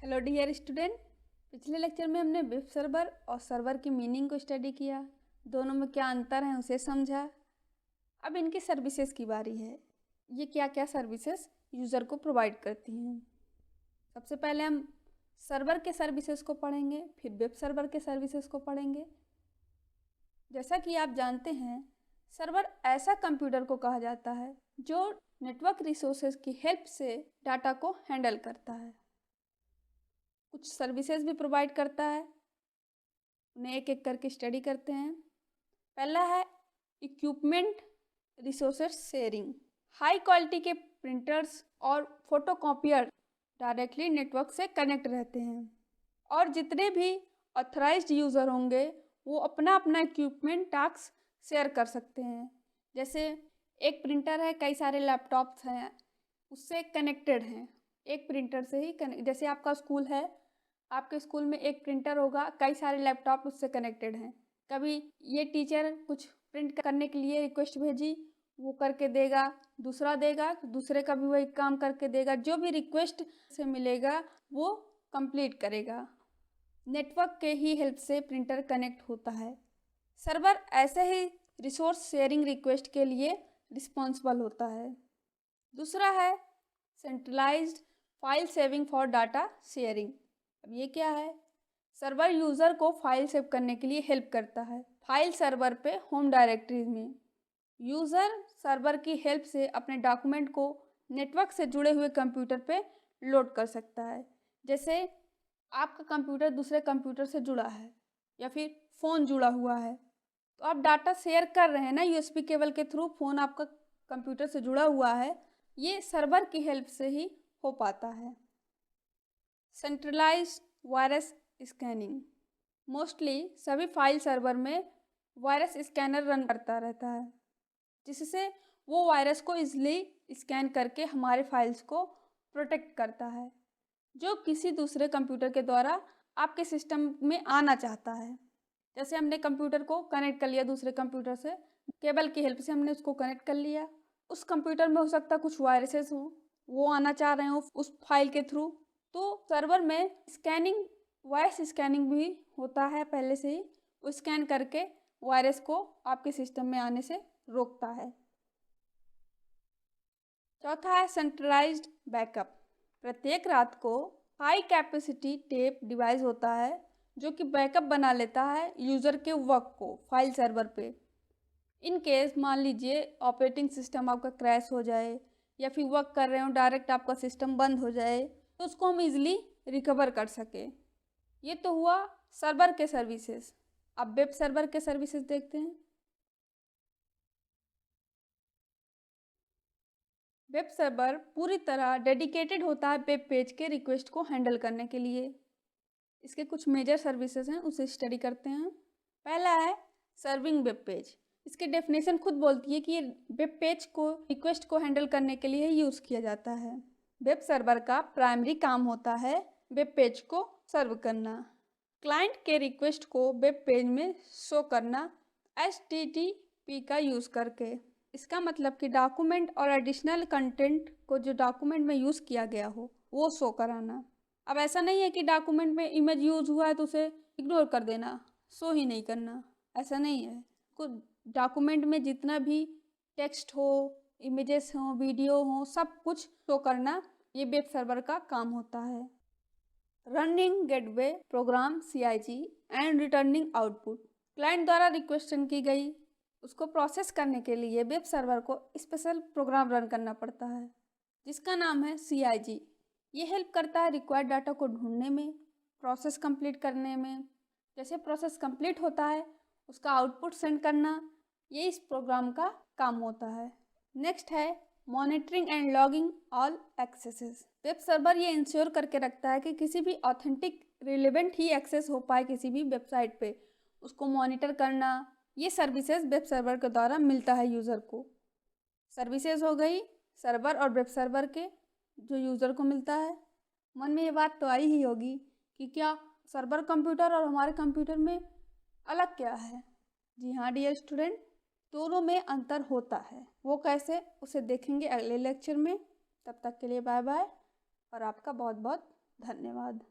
Hello dear student. पिछले lecture में हमने वेब सर्वर और सर्वर की मीनिंग को स्टडी किया, दोनों में क्या अंतर है उसे समझा। अब इनकी सर्विसेज की बारी है। ये क्या क्या सर्विसेज यूज़र को प्रोवाइड करती हैं। सबसे पहले हम सर्वर के सर्विसेज को पढ़ेंगे, फिर वेब सर्वर के सर्विसेज को पढ़ेंगे। जैसा कि आप जानते हैं, सर्वर ऐसा कंप्यूटर को कहा जाता है जो नेटवर्क रिसोर्सेज की हेल्प से डाटा को हैंडल करता है, कुछ सर्विसेज भी प्रोवाइड करता है। उन्हें एक एक करके स्टडी करते हैं। पहला है equipment resources sharing. High quality के प्रिंटर्स और फोटोकॉपियर डायरेक्टली नेटवर्क से कनेक्ट रहते हैं और जितने भी ऑथराइज्ड यूज़र होंगे वो अपना अपना इक्विपमेंट टास्क शेयर कर सकते हैं। जैसे एक प्रिंटर है, कई सारे लैपटॉप्स हैं उससे कनेक्टेड हैं, एक प्रिंटर से ही कनेक्ट। जैसे आपका स्कूल है, आपके स्कूल में एक प्रिंटर होगा, कई सारे लैपटॉप उससे कनेक्टेड हैं। कभी ये टीचर कुछ प्रिंट करने के लिए रिक्वेस्ट भेजी, वो करके देगा, दूसरा देगा तो दूसरे का भी वही काम करके देगा। जो भी रिक्वेस्ट से मिलेगा वो कंप्लीट करेगा। नेटवर्क के ही हेल्प से प्रिंटर कनेक्ट होता है। सर्वर ऐसे ही रिसोर्स शेयरिंग रिक्वेस्ट के लिए रिस्पॉन्सिबल होता है। दूसरा है centralised file saving for data sharing. अब ये क्या है? सर्वर यूज़र को फाइल सेव करने के लिए हेल्प करता है। फाइल सर्वर पे होम डायरेक्टरी में यूज़र सर्वर की हेल्प से अपने डॉक्यूमेंट को नेटवर्क से जुड़े हुए कंप्यूटर पे लोड कर सकता है। जैसे आपका कंप्यूटर दूसरे कंप्यूटर से जुड़ा है या फिर फ़ोन जुड़ा हुआ है, तो आप डाटा शेयर कर रहे हैं ना यूएसबी केबल के थ्रू। फ़ोन आपका कंप्यूटर से जुड़ा हुआ है, ये सर्वर की हेल्प से ही हो पाता है। Centralised virus scanning. मोस्टली सभी फाइल सर्वर में वायरस स्कैनर रन करता रहता है, जिससे वो वायरस को इजीली स्कैन करके हमारे फाइल्स को प्रोटेक्ट करता है जो किसी दूसरे कंप्यूटर के द्वारा आपके सिस्टम में आना चाहता है। जैसे हमने कंप्यूटर को कनेक्ट कर लिया दूसरे कंप्यूटर से, केबल की हेल्प से हमने उसको कनेक्ट कर लिया। उस कंप्यूटर में हो सकता है कुछ वायरसेस हो, वो आना चाह रहे हो उस फाइल के थ्रू, तो सर्वर में स्कैनिंग, वायरस स्कैनिंग भी होता है पहले से ही। वो स्कैन करके वायरस को आपके सिस्टम में आने से रोकता है। चौथा है सेंट्रलाइज्ड बैकअप। प्रत्येक रात को हाई कैपेसिटी टेप डिवाइस होता है जो कि बैकअप बना लेता है यूज़र के वर्क को फाइल सर्वर पे। इन केस मान लीजिए ऑपरेटिंग सिस्टम आपका क्रैश हो जाए या फिर वर्क कर रहे हो डायरेक्ट आपका सिस्टम बंद हो जाए, तो उसको हम इजीली रिकवर कर सके। ये तो हुआ सर्वर के सर्विसेज। अब वेब सर्वर के सर्विसेज देखते हैं। वेब सर्वर पूरी तरह डेडिकेटेड होता है वेब पेज के रिक्वेस्ट को हैंडल करने के लिए। इसके कुछ मेजर सर्विसेज हैं, उसे स्टडी करते हैं। पहला है सर्विंग वेब पेज। इसकी डेफिनेशन खुद बोलती है कि ये वेब पेज को रिक्वेस्ट को हैंडल करने के लिए यूज़ किया जाता है। वेब सर्वर का प्राइमरी काम होता है वेब पेज को सर्व करना, क्लाइंट के रिक्वेस्ट को वेब पेज में शो करना HTTP का यूज़ करके। इसका मतलब कि डॉक्यूमेंट और एडिशनल कंटेंट को जो डॉक्यूमेंट में यूज़ किया गया हो वो शो कराना। अब ऐसा नहीं है कि डॉक्यूमेंट में इमेज यूज़ हुआ है तो उसे इग्नोर कर देना, शो ही नहीं करना, ऐसा नहीं है। कुछ डॉक्यूमेंट में जितना भी टेक्स्ट हो, इमेजेस हो, वीडियो हो, सब कुछ शो करना ये वेब सर्वर का काम होता है। Running gateway program CIG and returning output. Client द्वारा रिक्वेस्ट की गई उसको प्रोसेस करने के लिए वेब सर्वर को स्पेशल प्रोग्राम रन करना पड़ता है जिसका नाम है CIG। ये हेल्प करता है रिक्वायर्ड डाटा को ढूंढने में, प्रोसेस कंप्लीट करने में। जैसे प्रोसेस कंप्लीट होता है उसका आउटपुट सेंड करना, ये इस प्रोग्राम का काम होता है। नेक्स्ट है monitoring and logging all axes. Web server ये इंश्योर करके रखता है कि किसी भी ऑथेंटिक रिलेवेंट ही एक्सेस हो पाए किसी भी वेबसाइट पे, उसको मॉनिटर करना। ये सर्विसेज वेब सर्वर के द्वारा मिलता है यूज़र को। सर्विसेज हो गई सर्वर और वेब सर्वर के जो यूज़र को मिलता है। मन में ये बात तो आई ही होगी कि क्या सर्वर कंप्यूटर और हमारे कंप्यूटर में अलग क्या है। जी हाँ डियर स्टूडेंट, दोनों में अंतर होता है। वो कैसे, उसे देखेंगे अगले लेक्चर में। तब तक के लिए बाय बाय और आपका बहुत बहुत धन्यवाद।